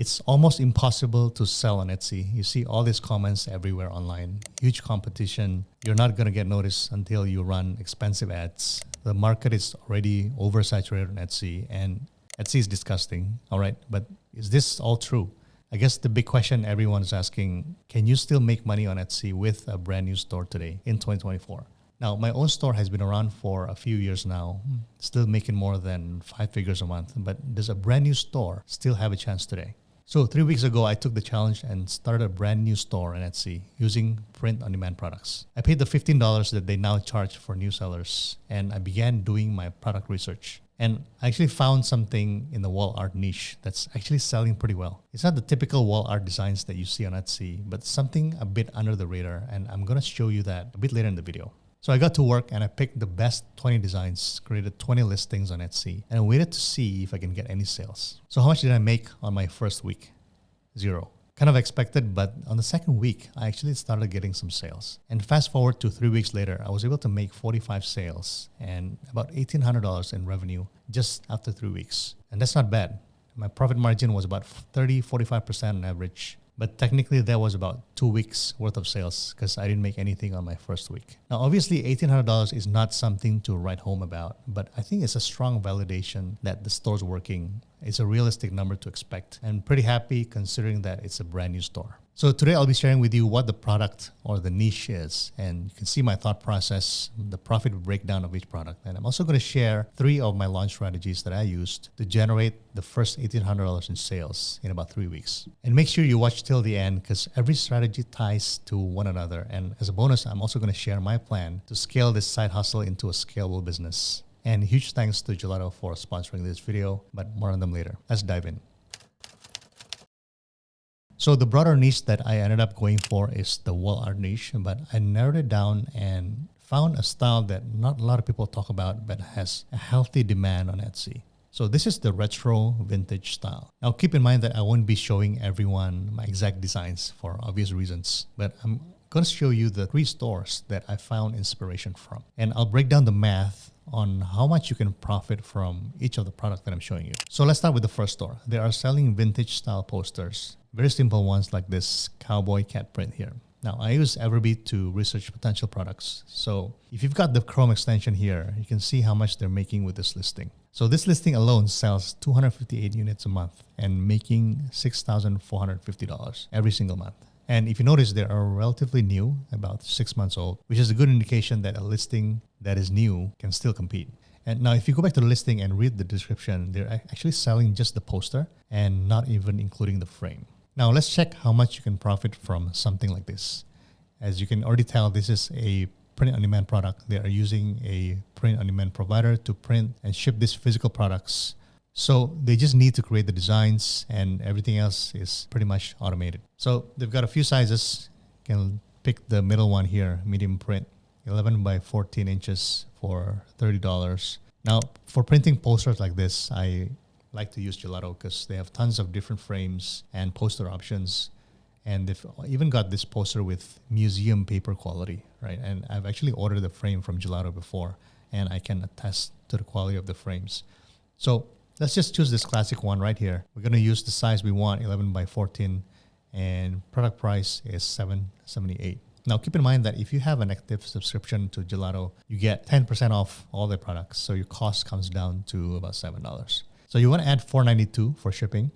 It's almost impossible to sell on Etsy. You see all these comments everywhere online. Huge competition. You're not going to get noticed until you run expensive ads. The market is already oversaturated on Etsy, and Etsy is disgusting. All right, but is this all true? I guess the big question everyone's asking, can you still make money on Etsy with a brand new store today in 2024? Now, my own store has been around for a few years now, still making more than 5 figures a month, but does a brand new store still have a chance today? So 3 weeks ago, I took the challenge and started a brand new store on Etsy using print-on-demand products. I paid the $15 that they now charge for new sellers, and I began doing my product research. And I actually found something in the wall art niche that's actually selling pretty well. It's not the typical wall art designs that you see on Etsy, but something a bit under the radar, and I'm gonna show you that a bit later in the video. So I got to work and I picked the best 20 designs, created 20 listings on Etsy, and I waited to see if I can get any sales. So how much did I make on my first week? 0. Kind of expected, but on the second week, I actually started getting some sales. And fast forward to 3 weeks later, I was able to make 45 sales and about $1,800 in revenue just after 3 weeks. And that's not bad. My profit margin was about 30-45% on average. But technically, that was about 2 weeks worth of sales because I didn't make anything on my first week. Now, obviously, $1,800 is not something to write home about, but I think it's a strong validation that the store's working. It's a realistic number to expect, and pretty happy considering that it's a brand new store. So today I'll be sharing with you what the product or the niche is, and you can see my thought process, the profit breakdown of each product. And I'm also going to share 3 of my launch strategies that I used to generate the first $1,800 in sales in about 3 weeks. And make sure you watch till the end because every strategy ties to one another. And as a bonus, I'm also going to share my plan to scale this side hustle into a scalable business. And huge thanks to Gelato for sponsoring this video, but more on them later. Let's dive in. So the broader niche that I ended up going for is the wall art niche, but I narrowed it down and found a style that not a lot of people talk about, but has a healthy demand on Etsy. So this is the retro vintage style. Now keep in mind that I won't be showing everyone my exact designs for obvious reasons, but I'm going to show you the 3 stores that I found inspiration from. And I'll break down the math on how much you can profit from each of the products that I'm showing you. So let's start with the first store. They are selling vintage style posters. Very simple ones like this cowboy cat print here. Now I use Everbee to research potential products. So if you've got the Chrome extension here, you can see how much they're making with this listing. So this listing alone sells 258 units a month and making $6,450 every single month. And if you notice, they are relatively new, about 6 months old, which is a good indication that a listing that is new can still compete. And now if you go back to the listing and read the description, they're actually selling just the poster and not even including the frame. Now let's check how much you can profit from something like this. As you can already tell, this is a print-on-demand product. They are using a print-on-demand provider to print and ship these physical products. So they just need to create the designs and everything else is pretty much automated. So they've got a few sizes. You can pick the middle one here, medium print, 11 by 14 inches for $30. Now for printing posters like this, I like to use Gelato because they have tons of different frames and poster options. And they've even got this poster with museum paper quality, right? And I've actually ordered the frame from Gelato before and I can attest to the quality of the frames. So let's just choose this classic one right here. We're going to use the size we want, 11 by 14, and product price is $7.78. Now, keep in mind that if you have an active subscription to Gelato, you get 10% off all their products. So your cost comes down to about $7. So you want to add $4.92 for shipping.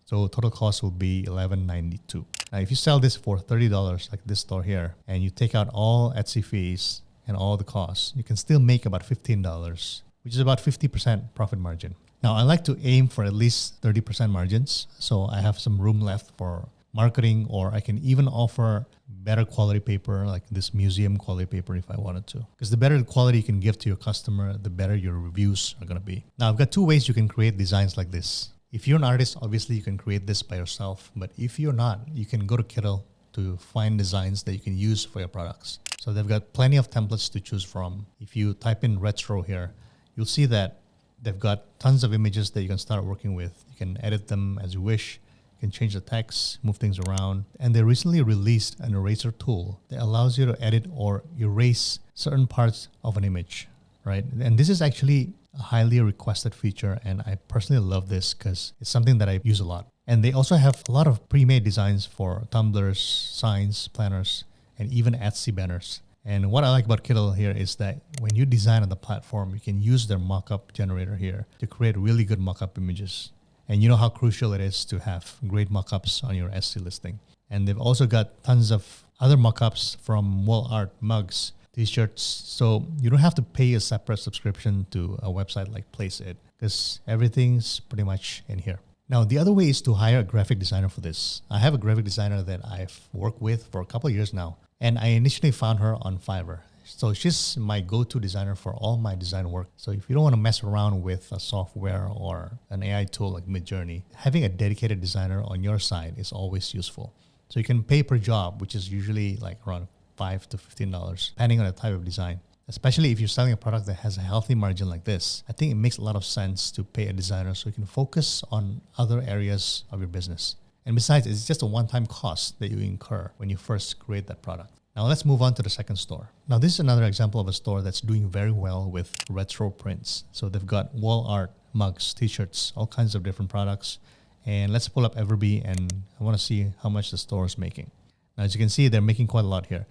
So total cost will be $11.92. Now, if you sell this for $30, like this store here, and you take out all Etsy fees and all the costs, you can still make about $15, which is about 50% profit margin. Now, I like to aim for at least 30% margins, so I have some room left for marketing, or I can even offer better quality paper, like this museum quality paper if I wanted to. Because the better the quality you can give to your customer, the better your reviews are going to be. Now, I've got 2 ways you can create designs like this. If you're an artist, obviously you can create this by yourself, but if you're not, you can go to Kittle to find designs that you can use for your products. So they've got plenty of templates to choose from. If you type in retro here, you'll see that they've got tons of images that you can start working with. You can edit them as you wish. You can change the text, move things around. And they recently released an eraser tool that allows you to edit or erase certain parts of an image, right? And this is actually a highly requested feature, and I personally love this because it's something that I use a lot. And they also have a lot of pre-made designs for tumblers, signs, planners, and even Etsy banners. And what I like about Kittle here is that when you design on the platform, you can use their mockup generator here to create really good mockup images. And you know how crucial it is to have great mockups on your Etsy listing. And they've also got tons of other mockups from wall art, mugs, t-shirts. So you don't have to pay a separate subscription to a website like Placeit because everything's pretty much in here. Now, the other way is to hire a graphic designer for this. I have a graphic designer that I've worked with for a couple of years now, and I initially found her on Fiverr. So she's my go-to designer for all my design work. So if you don't want to mess around with a software or an AI tool like Midjourney, having a dedicated designer on your side is always useful. So you can pay per job, which is usually like around $5 to $15, depending on the type of design. Especially if you're selling a product that has a healthy margin like this, I think it makes a lot of sense to pay a designer so you can focus on other areas of your business. And besides, it's just a one-time cost that you incur when you first create that product. Now let's move on to the second store. Now this is another example of a store that's doing very well with retro prints. So they've got wall art, mugs, t-shirts, all kinds of different products. And let's pull up Everbee, and I want to see how much the store is making. Now as you can see, they're making quite a lot here.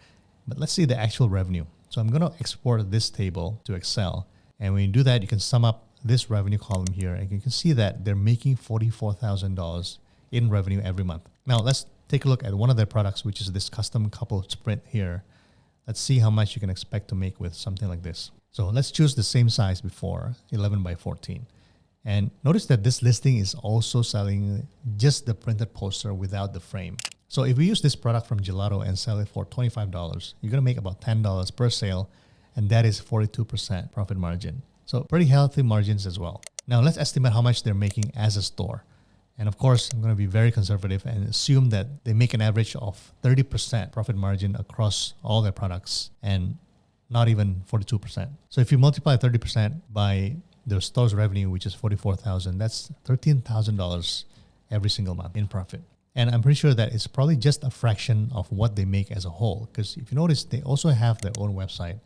But let's see the actual revenue. So I'm going to export this table to Excel. And when you do that, you can sum up this revenue column here. And you can see that they're making $44,000 in revenue every month. Now let's take a look at one of their products, which is this custom couple sprint here. Let's see how much you can expect to make with something like this. So let's choose the same size before, 11 by 14. And notice that this listing is also selling just the printed poster without the frame. So if we use this product from Gelato and sell it for $25, you're going to make about $10 per sale, and that is 42% profit margin. So pretty healthy margins as well. Now let's estimate how much they're making as a store. And of course, I'm going to be very conservative and assume that they make an average of 30% profit margin across all their products and not even 42%. So if you multiply 30% by their store's revenue, which is $44,000, that's $13,000 every single month in profit. And I'm pretty sure that it's probably just a fraction of what they make as a whole. Because if you notice, they also have their own website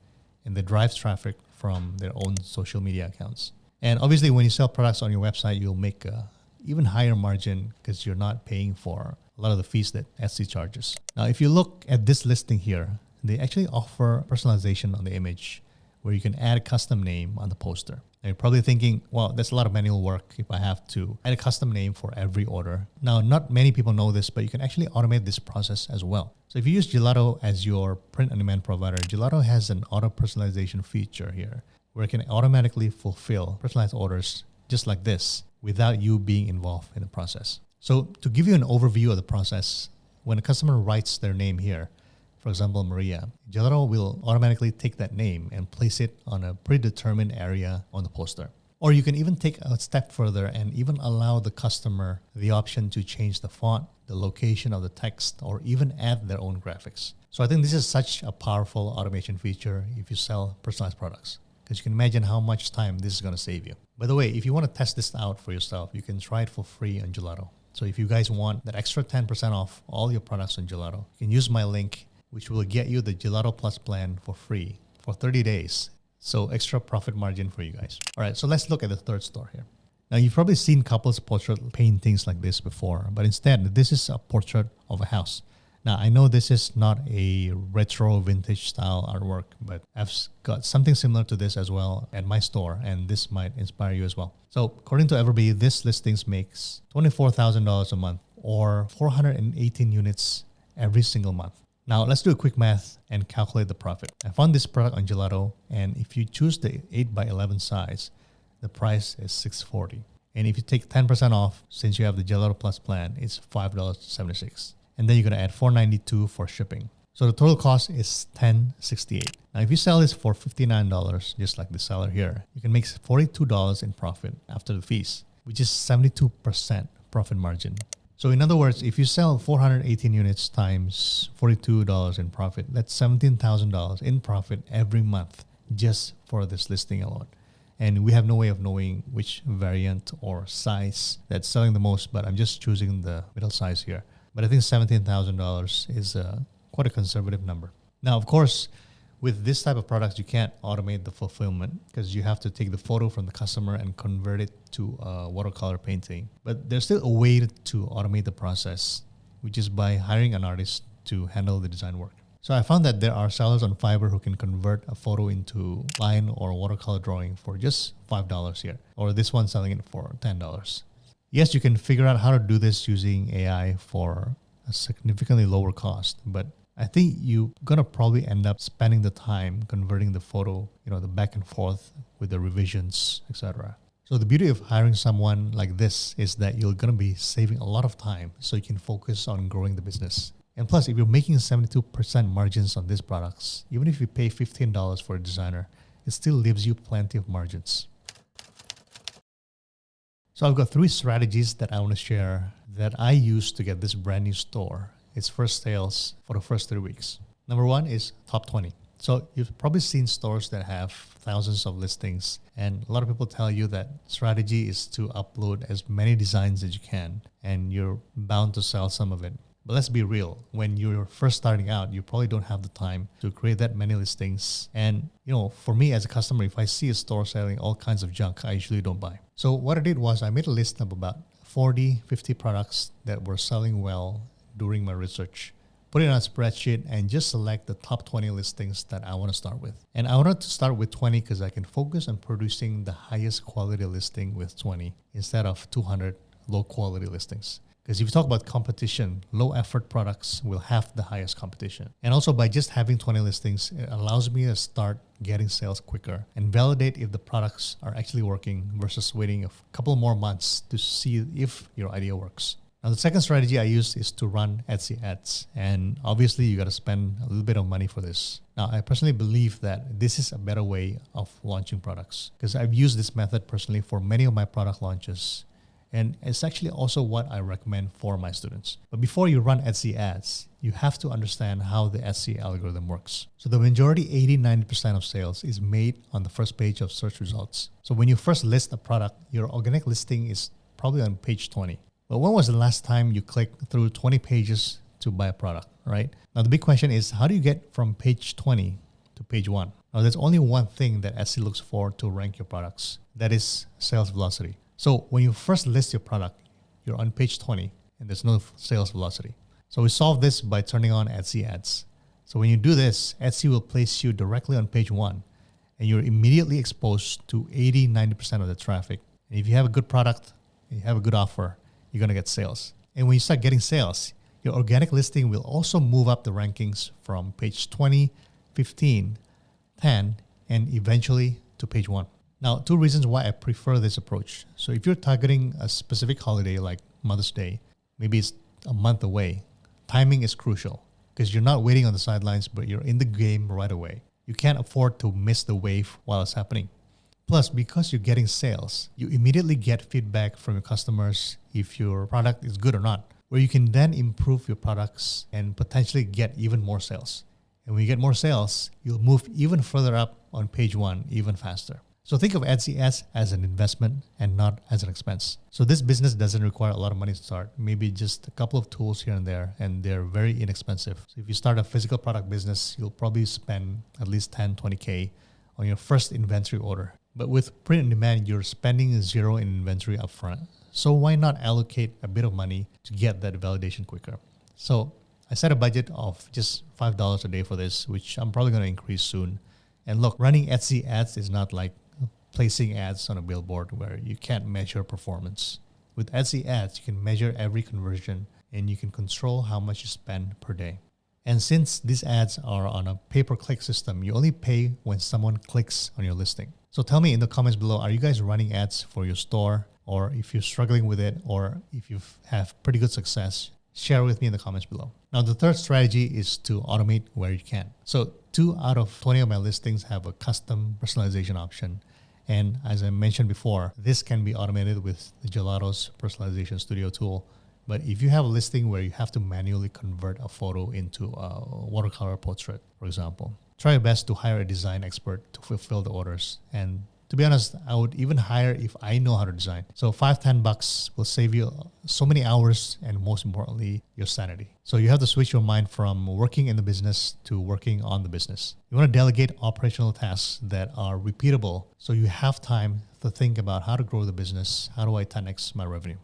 and they drive traffic from their own social media accounts. And obviously, when you sell products on your website, you'll make a even higher margin because you're not paying for a lot of the fees that Etsy charges. Now, if you look at this listing here, they actually offer personalization on the image where you can add a custom name on the poster. And you're probably thinking, well, that's a lot of manual work if I have to add a custom name for every order. Now, not many people know this, but you can actually automate this process as well. So if you use Gelato as your print-on-demand provider, Gelato has an auto personalization feature here where it can automatically fulfill personalized orders just like this without you being involved in the process. So to give you an overview of the process, when a customer writes their name here, for example, Maria, Gelato will automatically take that name and place it on a predetermined area on the poster. Or you can even take a step further and even allow the customer the option to change the font, the location of the text, or even add their own graphics. So I think this is such a powerful automation feature if you sell personalized products, because you can imagine how much time this is going to save you. By the way, if you want to test this out for yourself, you can try it for free on Gelato. So if you guys want that extra 10% off all your products on Gelato, you can use my link, which will get you the Gelato Plus plan for free for 30 days. So extra profit margin for you guys. All right, so let's look at the third store here. Now, you've probably seen couples portrait paintings like this before, but instead, this is a portrait of a house. Now, I know this is not a retro vintage style artwork, but I've got something similar to this as well at my store, and this might inspire you as well. So according to Everbee, this listings makes $24,000 a month or 418 units every single month. Now, let's do a quick math and calculate the profit. I found this product on Gelato, and if you choose the 8x11 size, the price is $640. And if you take 10% off, since you have the Gelato Plus plan, it's $5.76. And then you're going to add $4.92 for shipping. So the total cost is $10.68. Now, if you sell this for $59, just like the seller here, you can make $42 in profit after the fees, which is 72% profit margin. So in other words, if you sell 418 units times $42 in profit, that's $17,000 in profit every month just for this listing alone. And we have no way of knowing which variant or size that's selling the most, but I'm just choosing the middle size here. But I think $17,000 is quite a conservative number. Now, of course, With this type of products, you can't automate the fulfillment because you have to take the photo from the customer and convert it to a watercolor painting. But there's still a way to automate the process, which is by hiring an artist to handle the design work. So I found that there are sellers on Fiverr who can convert a photo into line or watercolor drawing for just $5 here, or this one selling it for $10. Yes, you can figure out how to do this using AI for a significantly lower cost, but I think you're gonna probably end up spending the time converting the photo, the back and forth with the revisions, etc. So the beauty of hiring someone like this is that you're gonna be saving a lot of time so you can focus on growing the business. And plus, if you're making 72% margins on these products, even if you pay $15 for a designer, it still leaves you plenty of margins. So I've got 3 strategies that I want to share that I use to get this brand new store its first sales for the first 3 weeks. Number 1 is top 20. So you've probably seen stores that have thousands of listings, and a lot of people tell you that strategy is to upload as many designs as you can, and you're bound to sell some of it. But let's be real, when you're first starting out, you probably don't have the time to create that many listings. And, for me as a customer, if I see a store selling all kinds of junk, I usually don't buy. So what I did was I made a list of about 40, 50 products that were selling well during my research, put it on a spreadsheet, and just select the top 20 listings that I want to start with. And I wanted to start with 20 because I can focus on producing the highest quality listing with 20 instead of 200 low quality listings. Because if you talk about competition, low effort products will have the highest competition. And also by just having 20 listings, it allows me to start getting sales quicker and validate if the products are actually working versus waiting a couple more months to see if your idea works. Now, the second strategy I use is to run Etsy ads. And obviously, you got to spend a little bit of money for this. Now, I personally believe that this is a better way of launching products because I've used this method personally for many of my product launches. And it's actually also what I recommend for my students. But before you run Etsy ads, you have to understand how the Etsy algorithm works. So the majority, 80-90% of sales is made on the first page of search results. So when you first list a product, your organic listing is probably on page 20. But when was the last time you clicked through 20 pages to buy a product, right? Now the big question is, how do you get from page 20 to page 1? Now there's only one thing that Etsy looks for to rank your products. That is sales velocity. So when you first list your product, you're on page 20 and there's no sales velocity. So we solve this by turning on Etsy ads. So when you do this, Etsy will place you directly on page 1 and you're immediately exposed to 80-90% of the traffic. And if you have a good product, you have a good offer, you're going to get sales. And when you start getting sales, your organic listing will also move up the rankings from page 20, 15, 10, and eventually to page 1. Now, 2 reasons why I prefer this approach. So if you're targeting a specific holiday like Mother's Day, maybe it's a month away, timing is crucial because you're not waiting on the sidelines, but you're in the game right away. You can't afford to miss the wave while it's happening. Plus, because you're getting sales, you immediately get feedback from your customers if your product is good or not, where you can then improve your products and potentially get even more sales. And when you get more sales, you'll move even further up on page 1 even faster. So think of Etsy ads as an investment and not as an expense. So this business doesn't require a lot of money to start, maybe just a couple of tools here and there, and they're very inexpensive. So if you start a physical product business, you'll probably spend at least 10, 20K on your first inventory order. But with print on demand, you're spending zero in inventory upfront. So why not allocate a bit of money to get that validation quicker? So I set a budget of just $5 a day for this, which I'm probably going to increase soon. And look, running Etsy ads is not like placing ads on a billboard where you can't measure performance. With Etsy ads, you can measure every conversion and you can control how much you spend per day. And since these ads are on a pay-per-click system, you only pay when someone clicks on your listing. So tell me in the comments below, are you guys running ads for your store? Or if you're struggling with it, or if you have pretty good success, share with me in the comments below. Now, the third strategy is to automate where you can. So 2 out of 20 of my listings have a custom personalization option. And as I mentioned before, this can be automated with the Gelato's Personalization Studio tool. But if you have a listing where you have to manually convert a photo into a watercolor portrait, for example, try your best to hire a design expert to fulfill the orders. And To be honest, I would even hire if I know how to design. So $5-10 will save you so many hours and most importantly, your sanity. So you have to switch your mind from working in the business to working on the business. You want to delegate operational tasks that are repeatable so you have time to think about how to grow the business. How do I 10x my revenue?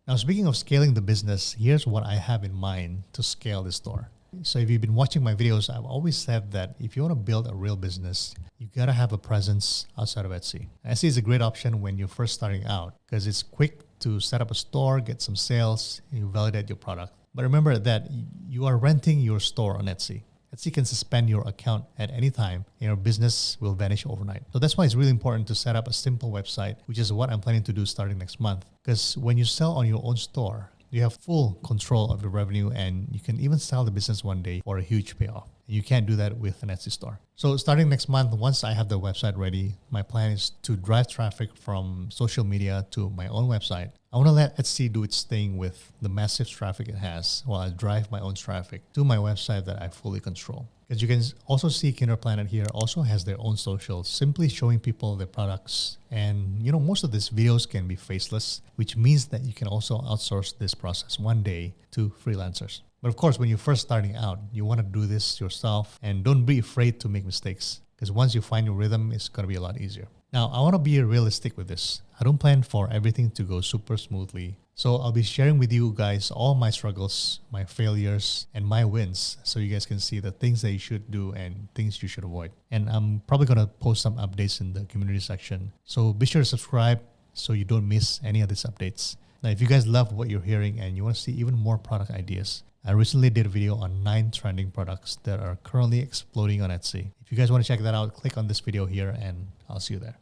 Now, speaking of scaling the business, here's what I have in mind to scale this store. So if you've been watching my videos, I've always said that if you want to build a real business, you got to have a presence outside of Etsy. Etsy is a great option when you're first starting out because it's quick to set up a store, get some sales, and you validate your product. But remember that you are renting your store on Etsy. Etsy can suspend your account at any time and your business will vanish overnight. So that's why it's really important to set up a simple website, which is what I'm planning to do starting next month. Because when you sell on your own store, you have full control of the revenue and you can even sell the business one day for a huge payoff. You can't do that with an Etsy store. So starting next month, once I have the website ready, my plan is to drive traffic from social media to my own website. I want to let Etsy do its thing with the massive traffic it has while I drive my own traffic to my website that I fully control. As you can also see, Kinder Planet here also has their own socials, simply showing people their products. And most of these videos can be faceless, which means that you can also outsource this process one day to freelancers. But of course, when you're first starting out, you want to do this yourself and don't be afraid to make mistakes because once you find your rhythm, it's going to be a lot easier. Now, I want to be realistic with this. I don't plan for everything to go super smoothly. So I'll be sharing with you guys all my struggles, my failures, and my wins so you guys can see the things that you should do and things you should avoid. And I'm probably going to post some updates in the community section. So be sure to subscribe so you don't miss any of these updates. Now, if you guys love what you're hearing and you want to see even more product ideas, I recently did a video on 9 trending products that are currently exploding on Etsy. If you guys want to check that out, click on this video here and I'll see you there.